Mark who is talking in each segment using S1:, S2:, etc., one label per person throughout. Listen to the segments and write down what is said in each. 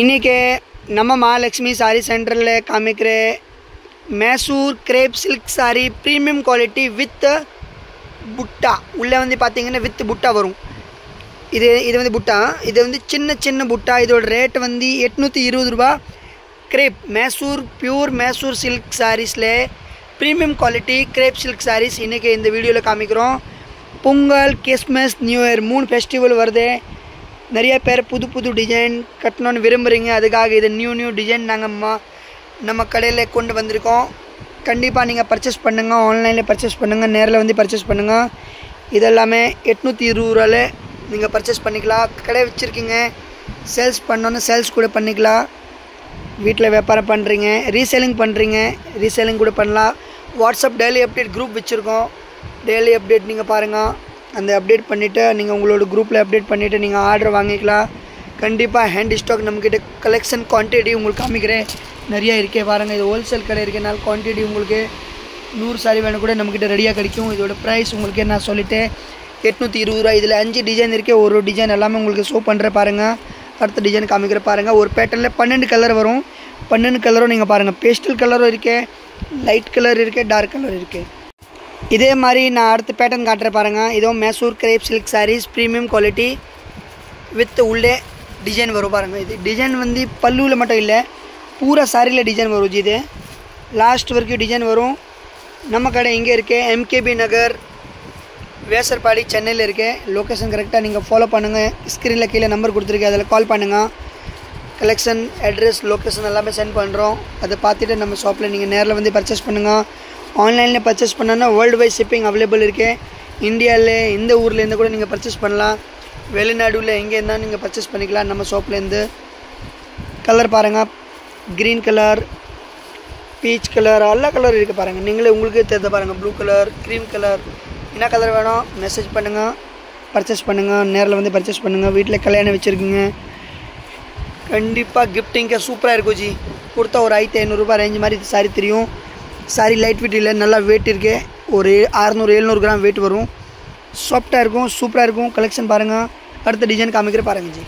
S1: இன்றைக்கி நம்ம மகாலட்சுமி சாரி சென்டரில் காமிக்கிற मैसूर क्रेप सिल्क सारी प्रीमियम क्वालिटी विथ बुट्टा உள்ளே வந்து பார்த்தீங்கன்னா வித் புட்டா வரும். இது வந்து புட்டா, இது வந்து சின்ன சின்ன புட்டா. இதோட ரேட் வந்து 820 ரூபா. Crepe Mysore pure Mysore silk सारीஸில் premium quality crepe silk sarees இன்றைக்கி இந்த வீடியோவில் காமிக்கிறோம். Pongal, Christmas, new year 3 festival வருது. நிறைய பேர் புது புது டிசைன் கட்டணும்னு விரும்புகிறீங்க. அதுக்காக இது நியூ டிசைன் நாங்கள் நம்ம கடையில் கொண்டு வந்திருக்கோம். கண்டிப்பாக நீங்கள் பர்ச்சேஸ் பண்ணுங்கள். ஆன்லைனில் பர்ச்சேஸ் பண்ணுங்கள், நேரில் வந்து பர்ச்சேஸ் பண்ணுங்கள். இதெல்லாமே 820 ரூபாவில் நீங்கள் பர்ச்சேஸ் பண்ணிக்கலாம். கடை வச்சுருக்கீங்க, சேல்ஸ் பண்ணோன்னு சேல்ஸ் கூட பண்ணிக்கலாம். வீட்டில் வியாபாரம் பண்ணுறீங்க, ரீசேலிங் பண்ணுறீங்க, ரீசேலிங் கூட பண்ணலாம். வாட்ஸ்அப் டெய்லி அப்டேட் குரூப் வச்சுருக்கோம். டெய்லி அப்டேட் நீங்கள் பாருங்கள். அந்த அப்டேட் பண்ணிவிட்டு நீங்கள் உங்களோட குரூப்பில் அப்டேட் பண்ணிவிட்டு நீங்கள் ஆர்டர் வாங்கிக்கலாம். கண்டிப்பாக ஹேண்ட் ஸ்டாக் நம்மக்கிட்ட கலெக்ஷன் குவான்டிட்டி உங்களுக்கு காமிக்கிறேன். நிறையா இருக்கே பாருங்கள். இது ஹோல்சேல் கடை இருக்கனால குவான்டிட்டி உங்களுக்கு 100 சாரி வேணும் கூட நம்மக்கிட்ட ரெடியாக கிடைக்கும். இதோட ப்ரைஸ் உங்களுக்கு நான் சொல்லிட்டேன் 820 ரூபா. இதில் 5 டிசைன் இருக்குது. ஒரு டிசைன் எல்லாமே உங்களுக்கு ஷோ பண்ணுற பாருங்கள். அடுத்த டிசைன் காமிக்கிற பாருங்கள். ஒரு பேட்டர்னில் 12 கலர் வரும். 12 கலரும் நீங்கள் பாருங்கள். பேஸ்டல் கலரும் இருக்குது, லைட் கலர் இருக்குது, டார்க் கலர் இருக்குது. இதே மாதிரி நான் அடுத்த பேட்டர்ன் காட்டுறேன் பாருங்கள். இதுவும் Mysore crepe silk sarees premium quality with உள்ளே டிசைன் வரும் பாருங்கள். இது டிசைன் வந்து பல்லுவில் மட்டும் இல்லை, பூரா சாரியில் டிசைன் வரும். இது லாஸ்ட் வரைக்கும் டிசைன் வரும். நம்ம கடை இங்கே இருக்குது, எம்கேபி நகர், வேசர்பாடி, சென்னையில் இருக்குது. லொக்கேஷன் கரெக்டாக நீங்கள் ஃபாலோ பண்ணுங்கள். ஸ்க்ரீனில் கீழே நம்பர் கொடுத்துருக்கேன், அதில் கால் பண்ணுங்கள். கலெக்ஷன், அட்ரஸ், லொக்கேஷன் எல்லாமே சென்ட் பண்ணுறோம். அதை பார்த்துட்டு நம்ம ஷாப்பில் நீங்கள் நேரில் வந்து பர்ச்சேஸ் பண்ணுங்கள். ஆன்லைனில் பர்ச்சேஸ் பண்ணோன்னா வேர்ல்டு வைட் ஷிப்பிங் அவைலபிள் இருக்குது. இந்தியாவில் இந்த ஊர்லேருந்து கூட நீங்கள் பர்ச்சேஸ் பண்ணலாம். வெளிநாடுவில் எங்கே இருந்தாலும் நீங்கள் பர்ச்சேஸ் பண்ணிக்கலாம் நம்ம ஷாப்லேருந்து. கலர் பாருங்கள், க்ரீன் கலர், பீச் கலர், எல்லா கலர் இருக்குது பாருங்கள். நீங்களே உங்களுக்கு தெரிஞ்ச பாருங்கள். ப்ளூ கலர், க்ரீம் கலர், என்ன கலர் வேணும் மெசேஜ் பண்ணுங்கள், பர்ச்சேஸ் பண்ணுங்கள். நேரில் வந்து பர்ச்சேஸ் பண்ணுங்கள். வீட்டில் கல்யாணம் வச்சுருக்கீங்க, கண்டிப்பாக கிஃப்டிங்க சூப்பராக இருக்கும் ஜி. கொடுத்தா ஒரு 1500 ரூபா ரேஞ்ச் மாதிரி சாரி தெரியும். சாரி லைட் வெயிட் இல்லை, நல்லா வெயிட் இருக்குது. ஒரு 600-700 கிராம் வெயிட் வரும். சாஃப்டாக இருக்கும், சூப்பராக இருக்கும். கலெக்ஷன் பாருங்கள். அடுத்த டிசைன் காமிக்கிற பாருங்கள் ஜி.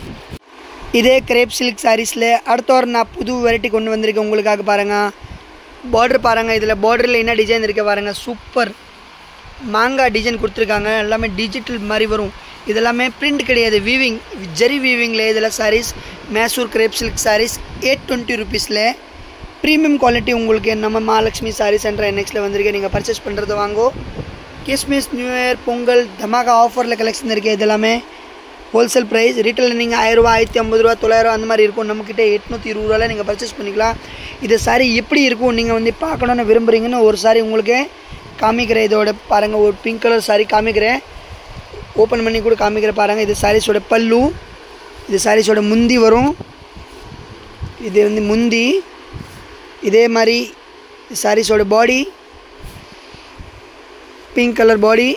S1: இதே கிரேப் சில்க் சாரீஸில் அடுத்த ஒரு நான் புது வெரைட்டி கொண்டு வந்திருக்கேன் உங்களுக்காக பாருங்கள். பார்டர் பாருங்கள். இதில் பார்டரில் என்ன டிசைன் இருக்குது பாருங்கள். சூப்பர் மாங்காய் டிசைன் கொடுத்துருக்காங்க. எல்லாமே டிஜிட்டல் மாதிரி வரும். இதெல்லாமே பிரிண்ட் கிடையாது, வீவிங், ஜரி வீவிங்கில். இதில் சாரீஸ் मैसूर क्रेप सिल्क सारीஸ் 820 ருபீஸில் ப்ரீமியம் குவாலிட்டி உங்களுக்கு நம்ம மகாலட்சுமி சாரி சென்டர் NXல வந்திருக்கேன். நீங்கள் பர்ச்சேஸ் பண்ணுறது வாங்கோ. கிறிஸ்மஸ், நியூ இயர், பொங்கல் தமாகா ஆஃபரில் கலெக்ஷன் இருக்குது. இது எல்லாமே ஹோல்சேல் ப்ரைஸ். ரீட்டெயில் நீங்கள் 1000 ரூபா, 1050 ரூபா, 900 அந்த மாதிரி இருக்கும். நம்மக்கிட்ட 820 ரூபாவில் நீங்கள் பர்ச்சேஸ் பண்ணிக்கலாம். இது சாரி எப்படி இருக்கும் நீங்கள் வந்து பார்க்கணுன்னு விரும்புகிறீங்கன்னு ஒரு சாரி உங்களுக்கு காமிக்கிறேன். இதோட பாருங்கள், ஒரு பிங்க் கலர் சாரி காமிக்கிறேன். ஓப்பன் பண்ணி கூட காமிக்கிறேன் பாருங்கள். இது சாரீஸோட பல்லு, இது சாரீஸோட முந்தி வரும். இது வந்து முந்தி. இதே மாதிரி சாரீஸோட பாடி, பிங்க் கலர் பாடி.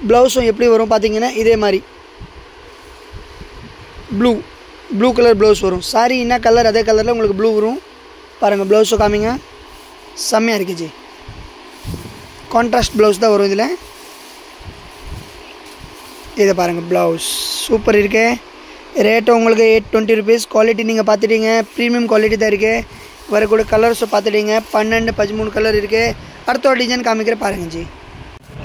S1: ப்ளவுஸும் எப்படி வரும் பார்த்தீங்கன்னா இதே மாதிரி ப்ளூ கலர் ப்ளவுஸ் வரும். சாரி என்ன கலர் அதே கலரில் உங்களுக்கு ப்ளூ வரும் பாருங்கள். ப்ளவுஸும் காமிங்க, செம்மையாக இருக்குது ஜி. கான்ட்ராஸ்ட் ப்ளவுஸ் தான் வரும் இதில். இதை பாருங்கள், ப்ளவுஸ் சூப்பர் இருக்கு. ரேட்டு உங்களுக்கு 820 ருபீஸ். குவாலிட்டி நீங்கள் பார்த்துட்டீங்க, ப்ரீமியம் குவாலிட்டி தான் இருக்குது. வரக்கூட கலர்ஸும் பார்த்துட்டீங்க. 12-13 கலர் இருக்குது. அடுத்த ஒரு டிசைன் காமிக்கிற பாருங்கள் ஜி.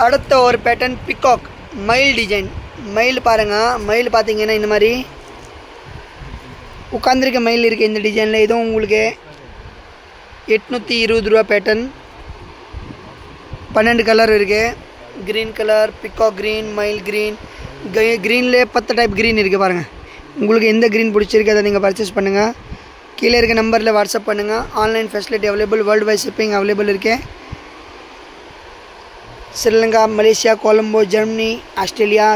S1: அடுத்த ஒரு பேட்டர்ன் பிகாக் மயில் டிசைன். மயில் பாருங்கள். மயில் பார்த்தீங்கன்னா இந்த மாதிரி உட்காந்துருக்க மயில் இருக்குது இந்த டிசைனில். இதுவும் உங்களுக்கு 820 ரூபா பேட்டர்ன். 12 கலர் இருக்குது. க்ரீன் கலர், பிகாக் க்ரீன், மயில் க்ரீன், க்ரீன்லேயே 10 டைப் க்ரீன் இருக்குது பாருங்கள். உங்களுக்கு எந்த க்ரீன் பிடிச்சிருக்கு அதை நீங்கள் பர்ச்சேஸ் பண்ணுங்கள். கீழே இருக்க நம்பரில் வாட்ஸ்அப் பண்ணுங்கள். Online facility available, worldwide shipping available இருக்குது. Sri Lanka, Malaysia, Colombo, Germany, Australia,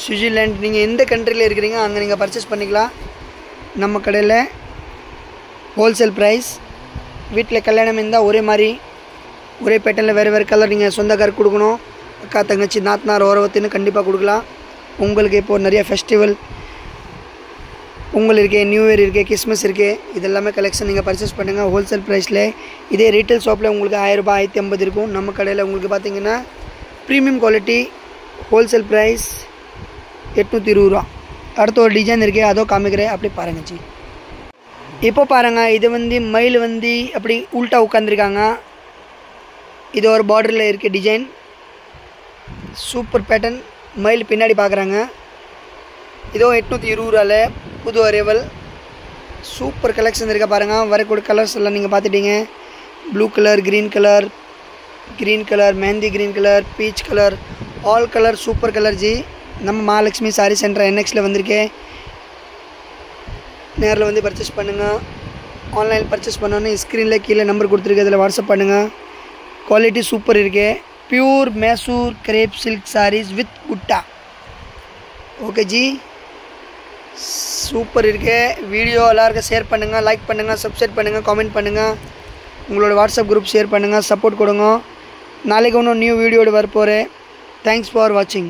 S1: Switzerland, நீங்கள் எந்த கண்ட்ரியில் இருக்கிறீங்க அங்கே நீங்கள் பர்ச்சேஸ் பண்ணிக்கலாம். நம்ம கடையில் ஹோல்சேல் ப்ரைஸ். வீட்டில் கல்யாணம் இருந்தால் ஒரே மாதிரி ஒரே பேட்டர்னில் வேறு கலர் நீங்கள் சொந்தக்காரருக்கு கொடுக்கணும். அக்கா, தங்கச்சி, நாத்தனார், ஓரவத்தின்னு கண்டிப்பாக கொடுக்கலாம். உங்களுக்கு இப்போது நிறைய ஃபெஸ்டிவல், பொங்கல் இருக்குது, நியூ இயர் இருக்குது, கிறிஸ்மஸ் இருக்குது. இதெல்லாமே கலெக்ஷன் நீங்கள் பர்ச்சேஸ் பண்ணுங்கள் ஹோல்சேல் ப்ரைஸில். இதே ரீட்டைல் ஷாப்பில் உங்களுக்கு 1000 ரூபா, 1050 இருக்கும். நம்ம கடையில் உங்களுக்கு பார்த்தீங்கன்னா ப்ரீமியம் குவாலிட்டி ஹோல்சேல் ப்ரைஸ் 820 ரூபா. அடுத்த ஒரு டிசைன் இருக்குது, அதோ காமிக்கிறேன், அப்படி பாருங்கள் ஜி. இப்போ பாருங்கள், இது வந்து மயில் வந்து அப்படி உல்ட்டா உட்காந்துருக்காங்க. இது ஒரு பார்டரில் இருக்க டிசைன், சூப்பர் பேட்டர்ன். மயில் பின்னாடி பார்க்குறாங்க. இதோ 820 புது அரைவல், சூப்பர் கலெக்ஷன் இருக்க பாருங்கள். வரக்கூடிய கலர்ஸ் எல்லாம் நீங்கள் பார்த்துட்டீங்க. Blue colour, green colour, mehndi green colour, peach colour, all colour super colour G. நம்ம மகாலட்சுமி சாரி சென்டர் NXல வந்திருக்கேன். நேரில் வந்து பர்ச்சேஸ் பண்ணுங்கள். ஆன்லைன் பர்ச்சேஸ் பண்ணோன்னு ஸ்க்ரீனில் கீழே நம்பர் கொடுத்துருக்கு, அதில் வாட்ஸ்அப் பண்ணுங்கள். குவாலிட்டி சூப்பர் இருக்கு. Pure Mysore crepe silk sarees with butta. Okay ji, super இருக்கு. வீடியோ எல்லாருக்கும் ஷேர் பண்ணுங்கள், லைக் பண்ணுங்கள், சப்ஸ்கிரைப் பண்ணுங்கள், காமெண்ட் பண்ணுங்கள், உங்களோட வாட்ஸ்அப் குரூப் ஷேர் பண்ணுங்கள், சப்போர்ட் கொடுங்க. நாளைக்கு ஒன்றும் நியூ வீடியோடு வரப்போகிறேன். தேங்க்ஸ் ஃபார் வாட்சிங்.